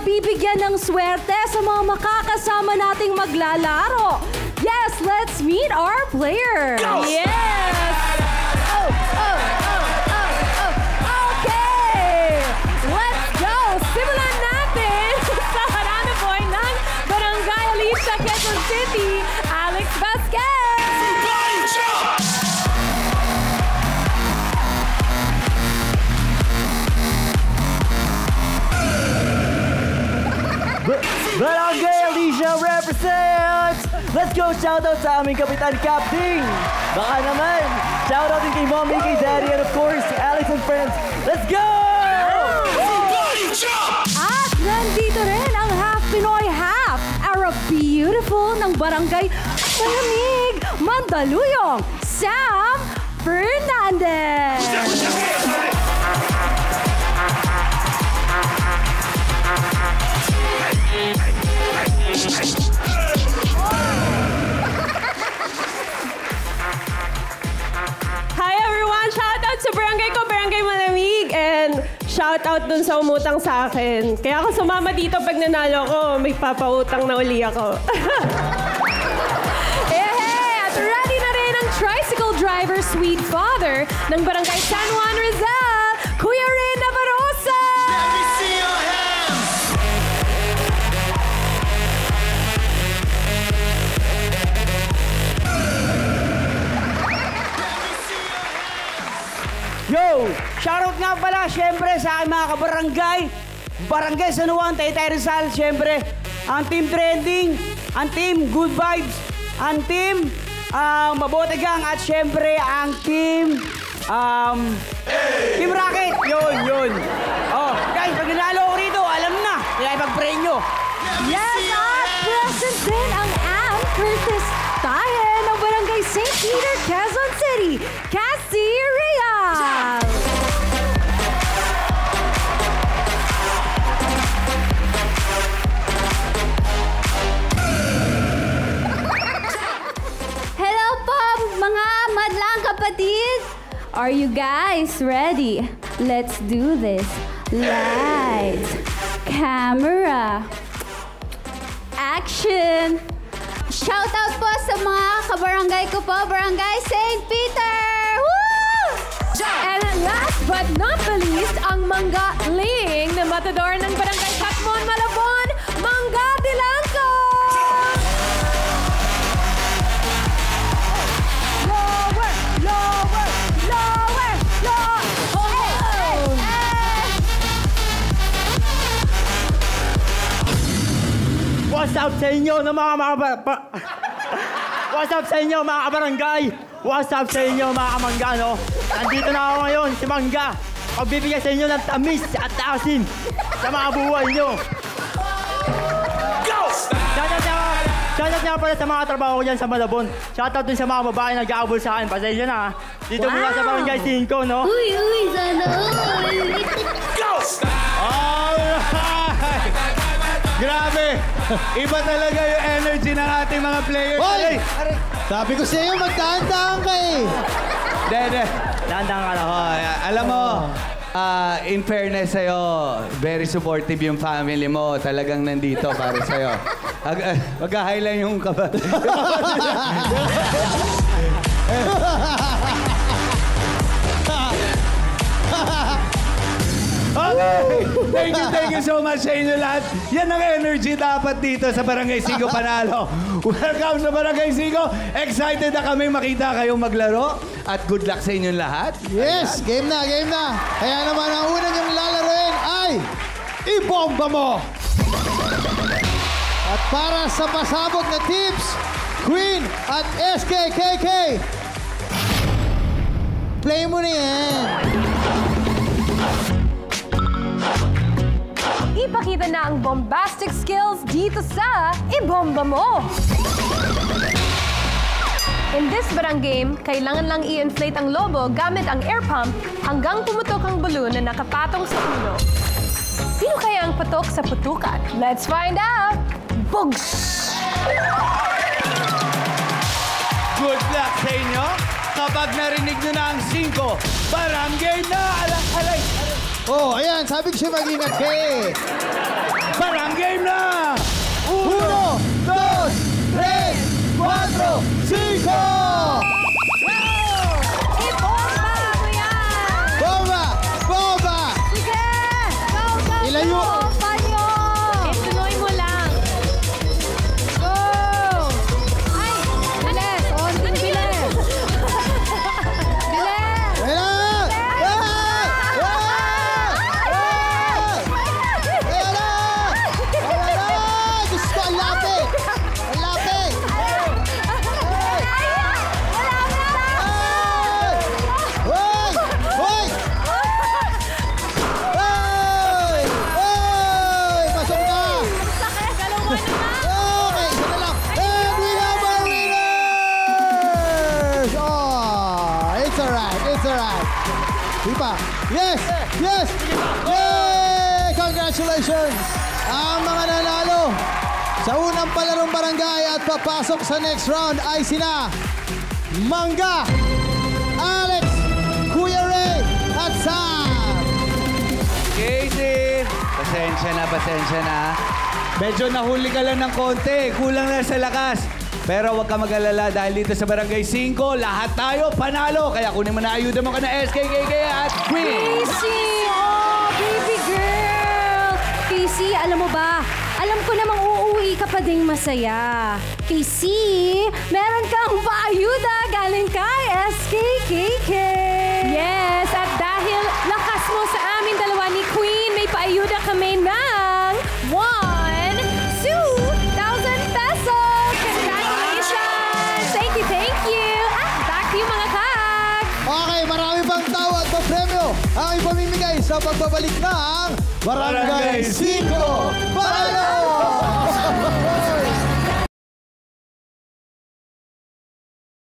bibigyan ng swerte sa mga makakasama nating maglalaro. Yes, let's meet our players. Yes! Okay! Let's go! Simulan natin sa Harana Boy ng Barangay Alicia, Quezon City, Alex Vasquez! Barangay Alicia represents! Let's go! Shoutout sa aming Kapitan Capting! Baka naman! Shoutout din kay Mommy, kay Daddy, and of course, Alex and friends! Let's go! At nandito rin ang half Pinoy, half Arab beautiful ng Barangay Malamig, Mandaluyong, Sam Fernandez! Hi everyone! Shoutout sa barangay ko, Barangay Malamig. And shoutout dun sa umutang sa akin. Kaya ako sumama dito pag nanalo ko, may papautang na uli ako. At ready na rin ang tricycle driver, sweet father ng Barangay San Juan, Rizal, Kuya Ren Navarroza! Yo! Shoutout nga pala, syempre, sa aking mga kabarangay. Barangay San Juan, Taytay Rizal, syempre. Ang Team Trending, ang Team Good Vibes, ang Team Mabuti Gang, at syempre, ang Team... Team Rocket! Yun. Oh, guys, pag nanalo ko rito, alam na. Kaya ipag-pray nyo. Yes, at present din ang Ann Curtis Taye ng Barangay St. Peter, Quezon City, Cassie Real! Hello po, mga madlang kapatid! Are you guys ready? Let's do this. Lights, camera, action! Shoutout po sa mga kabarangay ko po, Barangay St. Peter! Woo! And last but not the least, ang Mangga Ling na matador ng Barangay Katmon, Malabon, Mangga Dilangco! Lower! What's up sa inyo ng mga What's up sa inyo mga kabarangay? What's up sa inyo mga kamanggano? Nandito na ako ngayon, si Mangga. Pagbibigay sa inyo ng tamis at asin sa mga buhay nyo. Go! Shoutout nga pala sa mga trabaho ko dyan sa Malabon. Shoutout din sa mga babae na nag-aabol sa akin. Pasensya na ha. Dito mula sa Barangay 5, no? Uy, sana all! Go! Alright! Grabe! Iba talaga yung energy ng ating mga players. Hoy! Sabi ko sa iyo, magdahan-dahan ka eh. Dede. Dahan-dahan ka lang. Oh, alam mo, in fairness sa'yo, very supportive yung family mo. Talagang nandito para sa'yo. Mag-highlight yung kapatid. Okay! Thank you so much sa inyo lahat. Yan ang energy dapat dito sa Barangay 5 Panalo. Welcome sa Barangay 5. Excited na kami makita kayong maglaro. At good luck sa inyong lahat. Yes, game na. Kaya naman ang una niyong lalaroin ay ibomba mo! At para sa pasabog na tips, Queen at SKKK, play mo na yan. Ipakita na ang bombastic skills dito sa Ibomba Mo! In this barang game, kailangan lang i-inflate ang lobo gamit ang air pump hanggang pumutok ang balloon na nakapatong sa ulo. Sino kaya ang patok sa putukan? Let's find out! Bugs! Good luck sa inyo. Kapag narinig nyo na ang 5, barangay na! Alay! Oh, ayan, sabi ko siya mag-ingat ka eh. Parang game na! 1, 2, 3, 4, 5! Ibomba mo yan! Bomba! Bomba! Sige! Go! Ilayo. Panyo! Tuloy mo lang. Go! Ay! Bilis! Onting bilis! Bilis! Kailan! Diyos ko, ang lapit! Ang lapit! Hoy! Hoy! Hoy! Hoy! Pasok na! Okay, isa na lang. And we have our winners! Oh, it's alright, it's alright. Di pa? Yes! Yes! Yay! Congratulations! Ang mga nanalo sa unang palarong barangay at papasok sa next round ay sina Mangga, Alex, Kuya Ray, at Sam! Casey! Pasensya na. Medyo nahuli ka lang ng konti. Kulang na sa lakas. Pero huwag ka mag-alala dahil dito sa Barangay 5, lahat tayo panalo. Kaya kunin mo na ayuda mo ka na SKKK at Queen. Casey! Oh, baby girl! Casey, alam mo ba? Alam ko namang uuwi ka pa ding masaya. Casey, meron kang paayuda galing kay SKKK. Yes, at dahil lakas mo sa amin dalawa ni Queen, may paayuda kami ng 1,000 pesos! Congratulations! Thank you! Back to you, mga kag! Okay, marami pang tao at papremyo ang ipamimigay sa pagbabalik ng Barangay 5 para